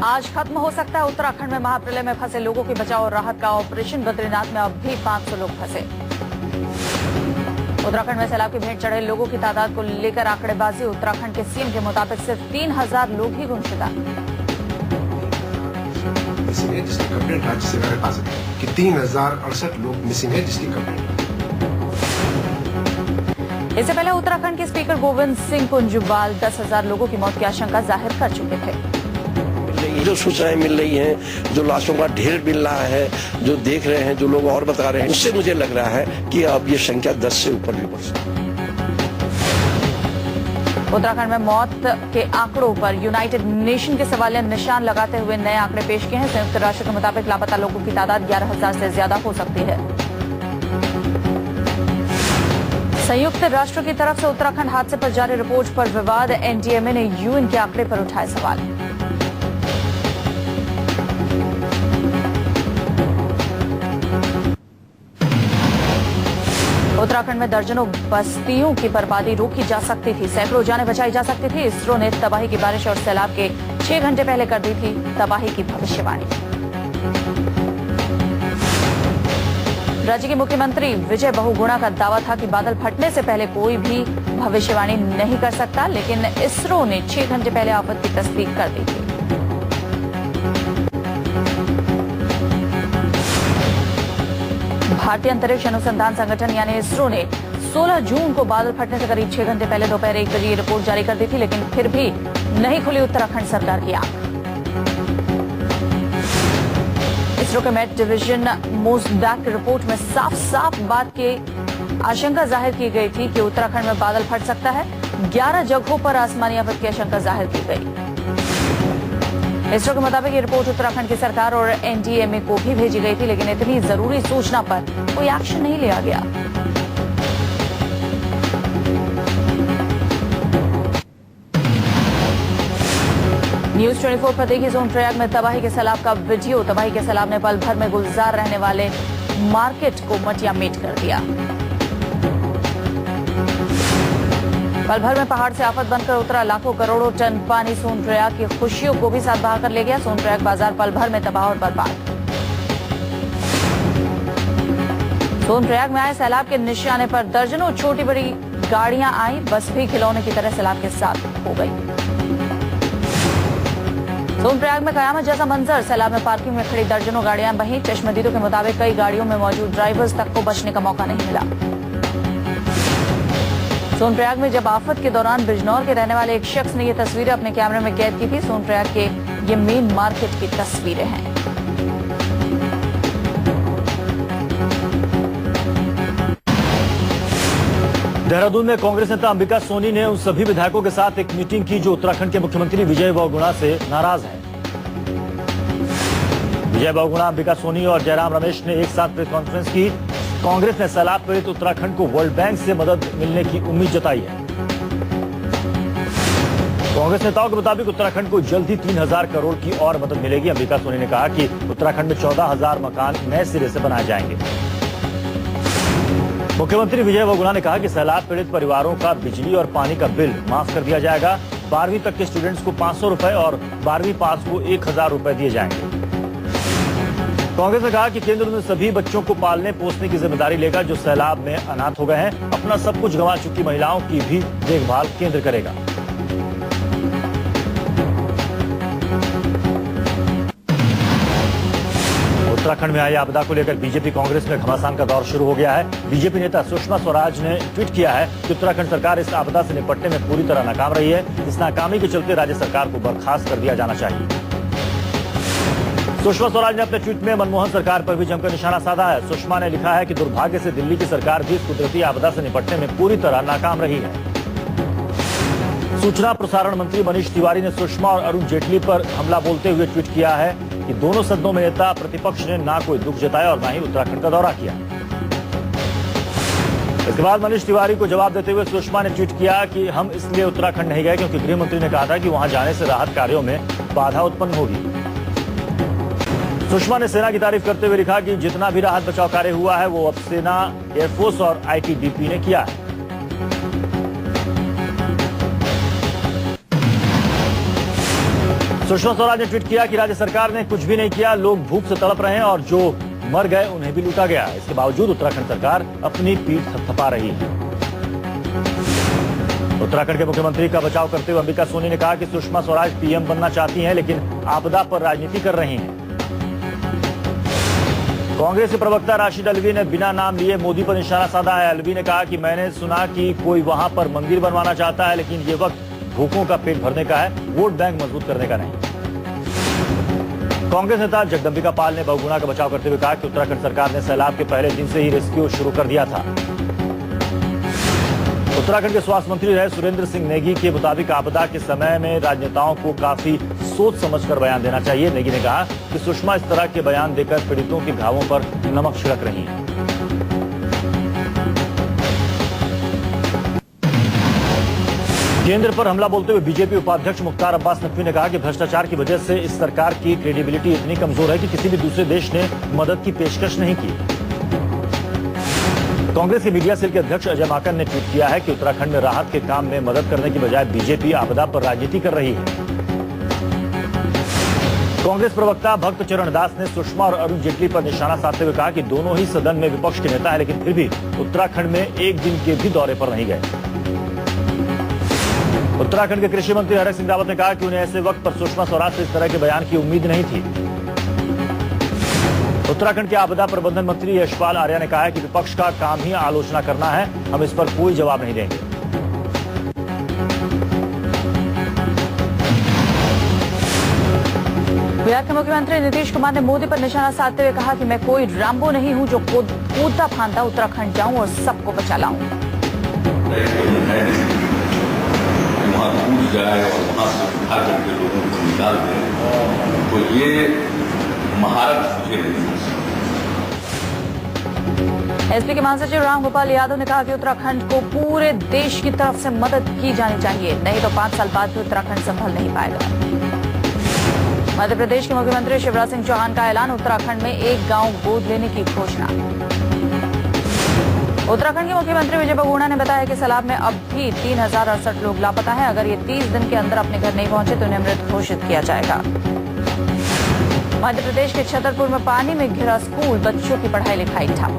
आज खत्म हो सकता है उत्तराखंड में महाप्रलय में फंसे लोगों के बचाव और राहत का ऑपरेशन। बद्रीनाथ में अब भी 500 लोग फंसे। उत्तराखंड में सैलाब की भेंट चढ़े लोगों की तादाद को लेकर आंकड़ेबाजी। उत्तराखंड के सीएम के मुताबिक सिर्फ 3000 लोग ही गुमशुदा। जिसकी कंप्लेंट राज्य से मेरे पास है कि 3068 लोग मिसिंग है, जिसकी कंप्लेंट। इससे पहले उत्तराखंड के स्पीकर गोविंद सिंह कुंजुबाल 10,000 लोगों की मौत की आशंका जाहिर कर चुके थे। जो सूचनाएं मिल रही हैं, जो लाशों का ढेर मिल रहा है, जो देख रहे हैं, जो लोग और बता रहे हैं, उससे मुझे लग रहा है कि अब ये संख्या 10 से ऊपर भी बढ़ सकती है। उत्तराखंड में मौत के आंकड़ों पर यूनाइटेड नेशन के सवालिया निशान लगाते हुए नए आंकड़े पेश किए हैं। संयुक्त राष्ट्र के मुताबिक लापता लोगों की तादाद 11,000 से ज्यादा हो सकती है। संयुक्त राष्ट्र की तरफ से उत्तराखंड हादसे पर जारी रिपोर्ट पर विवाद। एनडीएमए ने यूएन के आंकड़े पर उठाए सवाल। उत्तराखंड में दर्जनों बस्तियों की बर्बादी रोकी जा सकती थी, सैकड़ों जानें बचाई जा सकती थी। इसरो ने तबाही की बारिश और सैलाब के 6 घंटे पहले कर दी थी तबाही की भविष्यवाणी। राज्य के मुख्यमंत्री विजय बहुगुणा का दावा था कि बादल फटने से पहले कोई भी भविष्यवाणी नहीं कर सकता, लेकिन इसरो ने 6 घंटे पहले आफत की तस्दीक कर दी थी। भारतीय अंतरिक्ष अनुसंधान संगठन यानी इसरो ने 16 जून को बादल फटने से करीब 6 घंटे पहले दोपहर 1 बजे ये रिपोर्ट जारी कर दी थी, लेकिन फिर भी नहीं खुली उत्तराखंड सरकार की आंख। इसरो के मेट डिवीजन मोसडैक रिपोर्ट में साफ साफ बात की आशंका जाहिर की गई थी कि उत्तराखंड में बादल फट सकता है। 11 जगहों पर आसमानी आफत की आशंका जाहिर की गई। इसरो के मुताबिक ये रिपोर्ट उत्तराखंड की सरकार और एनडीएमए को भी भेजी गई थी, लेकिन इतनी जरूरी सूचना पर कोई एक्शन नहीं लिया गया। न्यूज 24 पर देखिए सोनप्रयाग में तबाही के सैलाब का वीडियो। तबाही के सैलाब ने पल भर में गुलजार रहने वाले मार्केट को मटियामेट कर दिया। पल भर में पहाड़ से आफत बनकर उतरा लाखों करोड़ों टन पानी सोनप्रयाग की खुशियों को भी साथ बहाकर ले गया। सोनप्रयाग बाजार पल भर में तबाह और बर्बाद। सोनप्रयाग में आए सैलाब के निशाने पर दर्जनों छोटी बड़ी गाड़ियां आई, बस भी खिलौने की तरह सैलाब के साथ हो गई। सोनप्रयाग में कयामत जैसा मंजर। सैलाब में पार्किंग में खड़ी दर्जनों गाड़ियां बहीं। चश्मदीदों के मुताबिक कई गाड़ियों में मौजूद ड्राइवर्स तक को बचने का मौका नहीं मिला। सोनप्रयाग में जब आफत के दौरान बिजनौर के रहने वाले एक शख्स ने ये तस्वीरें अपने कैमरे में कैद की थी। सोनप्रयाग के ये मेन मार्केट की तस्वीरें हैं। देहरादून में कांग्रेस नेता अंबिका सोनी ने उन सभी विधायकों के साथ एक मीटिंग की जो उत्तराखंड के मुख्यमंत्री विजय बहुगुणा से नाराज हैं। विजय बहुगुणा, अंबिका सोनी और जयराम रमेश ने एक साथ प्रेस कॉन्फ्रेंस की। कांग्रेस ने सैलाब पीड़ित उत्तराखंड को वर्ल्ड बैंक से मदद मिलने की उम्मीद जताई है। कांग्रेस नेताओं के मुताबिक उत्तराखंड को जल्द ही 3000 करोड़ की और मदद मिलेगी। अंबिका सोनी ने कहा कि उत्तराखंड में 14,000 मकान नए सिरे से बनाए जाएंगे। मुख्यमंत्री विजय बहुगुणा ने कहा कि सैलाब पीड़ित परिवारों का बिजली और पानी का बिल माफ कर दिया जाएगा। 12वीं तक के स्टूडेंट्स को 500 रुपए और 12वीं पास को 1000 रुपए दिए जाएंगे। कांग्रेस ने कहा कि केंद्र उन सभी बच्चों को पालने पोसने की जिम्मेदारी लेगा जो सैलाब में अनाथ हो गए हैं। अपना सब कुछ गंवा चुकी महिलाओं की भी देखभाल केंद्र करेगा। उत्तराखंड में आई आपदा को लेकर बीजेपी कांग्रेस में घमासान का दौर शुरू हो गया है। बीजेपी नेता सुषमा स्वराज ने ट्वीट किया है कि उत्तराखंड सरकार इस आपदा से निपटने में पूरी तरह नाकाम रही है। इस नाकामी के चलते राज्य सरकार को बर्खास्त कर दिया जाना चाहिए। सुषमा स्वराज ने अपने ट्वीट में मनमोहन सरकार पर भी जमकर निशाना साधा है। सुषमा ने लिखा है कि दुर्भाग्य से दिल्ली की सरकार भी इस कुदरती आपदा से निपटने में पूरी तरह नाकाम रही है। सूचना प्रसारण मंत्री मनीष तिवारी ने सुषमा और अरुण जेटली पर हमला बोलते हुए ट्वीट किया है कि दोनों सदनों में नेता प्रतिपक्ष ने ना कोई दुख जताया और ना ही उत्तराखंड का दौरा किया। इसके बाद मनीष तिवारी को जवाब देते हुए सुषमा ने ट्वीट किया कि हम इसलिए उत्तराखंड नहीं गए क्योंकि गृह मंत्री ने कहा था कि वहां जाने से राहत कार्यों में बाधा उत्पन्न होगी। सुषमा ने सेना की तारीफ करते हुए लिखा कि जितना भी राहत बचाव कार्य हुआ है वो अब सेना, एयरफोर्स और आईटीबीपी ने किया है। सुषमा स्वराज ने ट्वीट किया कि राज्य सरकार ने कुछ भी नहीं किया, लोग भूख से तड़प रहे हैं और जो मर गए उन्हें भी लूटा गया। इसके बावजूद उत्तराखंड सरकार अपनी पीठ थपथपा रही है। उत्तराखंड के मुख्यमंत्री का बचाव करते हुए अंबिका सोनी ने कहा कि सुषमा स्वराज पीएम बनना चाहती हैं, लेकिन आपदा पर राजनीति कर रही हैं। कांग्रेस के प्रवक्ता राशिद अलवी ने बिना नाम लिए मोदी पर निशाना साधा है। अलवी ने कहा कि मैंने सुना कि कोई वहां पर मंदिर बनवाना चाहता है, लेकिन ये वक्त भूखों का पेट भरने का है, वोट बैंक मजबूत करने का नहीं। कांग्रेस नेता जगदंबिका पाल ने बहुगुणा का बचाव करते हुए कहा कि उत्तराखंड सरकार ने सैलाब के पहले दिन से ही रेस्क्यू शुरू कर दिया था। उत्तराखंड के स्वास्थ्य मंत्री रहे सुरेंद्र सिंह नेगी के मुताबिक आपदा के समय में राजनेताओं को काफी सोच समझकर बयान देना चाहिए। नेगी ने कहा कि सुषमा इस तरह के बयान देकर पीड़ितों के घावों पर नमक छिड़क रही हैं। केंद्र पर हमला बोलते हुए बीजेपी उपाध्यक्ष मुख्तार अब्बास नकवी ने कहा कि भ्रष्टाचार की वजह से इस सरकार की क्रेडिबिलिटी इतनी कमजोर है कि किसी भी दूसरे देश ने मदद की पेशकश नहीं की। कांग्रेस के मीडिया सेल के अध्यक्ष अजय माकन ने ट्वीट किया है कि उत्तराखंड में राहत के काम में मदद करने की बजाय बीजेपी आपदा पर राजनीति कर रही है। कांग्रेस प्रवक्ता भक्त चरण दास ने सुषमा और अरुण जेटली पर निशाना साधते हुए कहा कि दोनों ही सदन में विपक्ष के नेता है, लेकिन फिर भी उत्तराखंड में एक दिन के भी दौरे पर नहीं गए। उत्तराखंड के कृषि मंत्री हरक सिंह रावत ने कहा कि उन्हें ऐसे वक्त पर सुषमा स्वराज से इस तरह के बयान की उम्मीद नहीं थी। उत्तराखंड के आपदा प्रबंधन मंत्री यशपाल आर्या ने कहा है कि विपक्ष का काम ही आलोचना करना है, हम इस पर कोई जवाब नहीं देंगे। बिहार के मुख्यमंत्री नीतीश कुमार ने मोदी पर निशाना साधते हुए कहा कि मैं कोई रैम्बो नहीं हूं जो कूदता फांदता उत्तराखंड जाऊं और सबको बचा लाऊं। वहाँ कूद जाए और वहाँ से उठा करके लोगों को निकाल दे, तो ये महारत मुझे नहीं हो सकती। एसपी के महासचिव रामगोपाल यादव ने कहा कि उत्तराखंड को पूरे देश की तरफ से मदद की जानी चाहिए, नहीं तो 5 साल बाद भी उत्तराखंड संभल नहीं पाएगा। मध्य प्रदेश के मुख्यमंत्री शिवराज सिंह चौहान का ऐलान, उत्तराखंड में एक गांव गोद लेने की घोषणा। उत्तराखंड के मुख्यमंत्री विजय बहुगुणा ने बताया कि सैलाब में अब भी 3068 लोग लापता हैं। अगर ये 30 दिन के अंदर अपने घर नहीं पहुंचे तो उन्हें मृत घोषित किया जाएगा। मध्य प्रदेश के छतरपुर में पानी में घिरा स्कूल, बच्चों की पढ़ाई लिखाई ठप।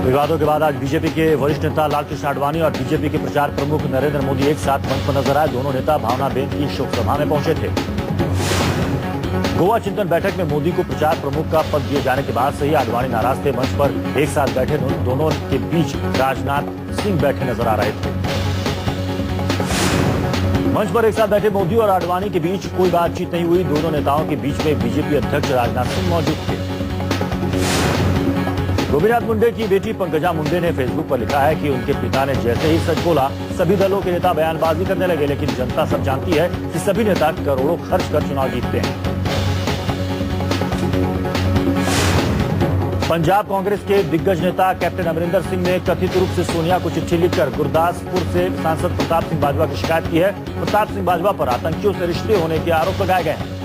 विवादों के बाद आज बीजेपी के वरिष्ठ नेता लालकृष्ण आडवाणी और बीजेपी के प्रचार प्रमुख नरेंद्र मोदी एक साथ मंच पर नजर आए। दोनों नेता भावनाबेन की शोक सभा में पहुंचे थे। गोवा चिंतन बैठक में मोदी को प्रचार प्रमुख का पद दिए जाने के बाद से ही आडवाणी नाराज थे। मंच पर एक साथ बैठे दोनों के बीच राजनाथ सिंह बैठे नजर आ रहे थे। मंच पर एक साथ बैठे मोदी और आडवाणी के बीच कोई बातचीत नहीं हुई। दोनों नेताओं के बीच में बीजेपी अध्यक्ष राजनाथ सिंह मौजूद थे। गोपीनाथ मुंडे की बेटी पंकजा मुंडे ने फेसबुक पर लिखा है कि उनके पिता ने जैसे ही सच बोला, सभी दलों के नेता बयानबाजी करने लगे, लेकिन जनता सब जानती है कि सभी नेता करोड़ों खर्च कर चुनाव जीतते हैं। पंजाब कांग्रेस के दिग्गज नेता कैप्टन अमरिंदर सिंह ने कथित रूप से सोनिया को चिट्ठी लिखकर गुरदासपुर से सांसद प्रताप सिंह बाजवा की शिकायत की है। प्रताप सिंह बाजवा पर आतंकियों से रिश्ते होने के आरोप लगाए गए हैं।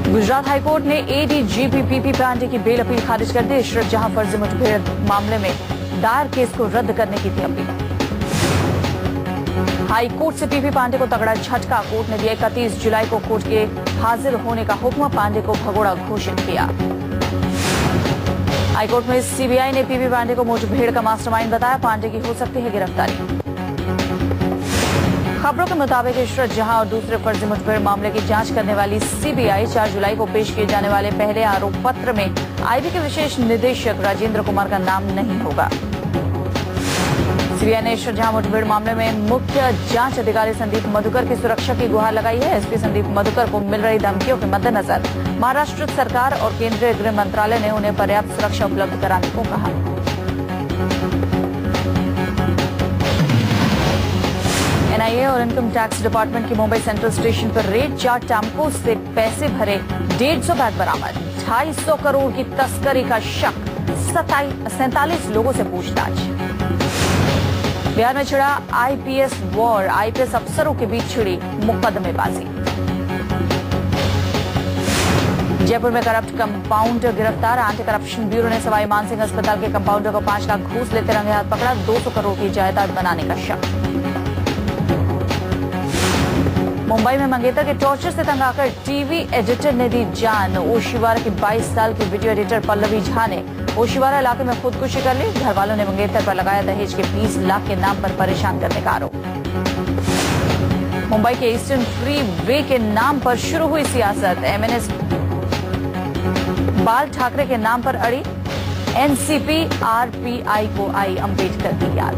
गुजरात हाईकोर्ट ने एडीजीपी पीपी पांडे की बेल अपील खारिज कर दी। इशरत जहां फर्जी मुठभेड़ मामले में दायर केस को रद्द करने की थी अपील। हाईकोर्ट से पीपी पांडे को तगड़ा झटका, कोर्ट ने दिया 31 जुलाई को कोर्ट के हाजिर होने का हुक्म, पांडे को भगोड़ा घोषित किया। हाईकोर्ट में सीबीआई ने पीपी पांडे को मुठभेड़ का मास्टरमाइंड बताया, पांडे की हो सकती है गिरफ्तारी। खबरों के मुताबिक इशरत जहां और दूसरे फर्जी मुठभेड़ मामले की जांच करने वाली सीबीआई 4 जुलाई को पेश किए जाने वाले पहले आरोप पत्र में आईबी के विशेष निदेशक राजेंद्र कुमार का नाम नहीं होगा। सीबीआई ने इशरत जहां मुठभेड़ मामले में मुख्य जांच अधिकारी संदीप मधुकर की सुरक्षा की गुहार लगाई है। एसपी संदीप मधुकर को मिल रही धमकियों के मद्देनजर महाराष्ट्र सरकार और केंद्रीय गृह मंत्रालय ने उन्हें पर्याप्त सुरक्षा उपलब्ध कराने को कहा। एनआईए और इनकम टैक्स डिपार्टमेंट की मुंबई सेंट्रल स्टेशन पर रेड, 4 टैंकों से पैसे भरे 150 बैग बरामद, 250 करोड़ की तस्करी का शक, 47 लोगों से पूछताछ। बिहार में छिड़ा आईपीएस वॉर, आईपीएस अफसरों के बीच छिड़ी मुकदमेबाजी। जयपुर में करप्ट कंपाउंडर गिरफ्तार। एंटी करप्शन ब्यूरो ने सवाई मानसिंह अस्पताल के कंपाउंडर को 5 लाख घूस लेते रंगे हाथ पकड़ा। 200 करोड़ की जायदाद बनाने का शक। मुंबई में मंगेतर के टॉर्चर से तंग आकर टीवी एडिटर ने दी जान। ओशिवारा की 22 साल की वीडियो एडिटर पल्लवी झा ने ओशिवारा इलाके में खुदकुशी कर ली। घर वालों ने मंगेतर पर लगाया दहेज के 20 लाख के नाम पर परेशान करने का आरोप। मुंबई के ईस्टर्न फ्री वे के नाम पर शुरू हुई सियासत। एमएनएस बाल ठाकरे के नाम पर अड़ी। एनसीपी आरपीआई को आई अंबेडकर की याद।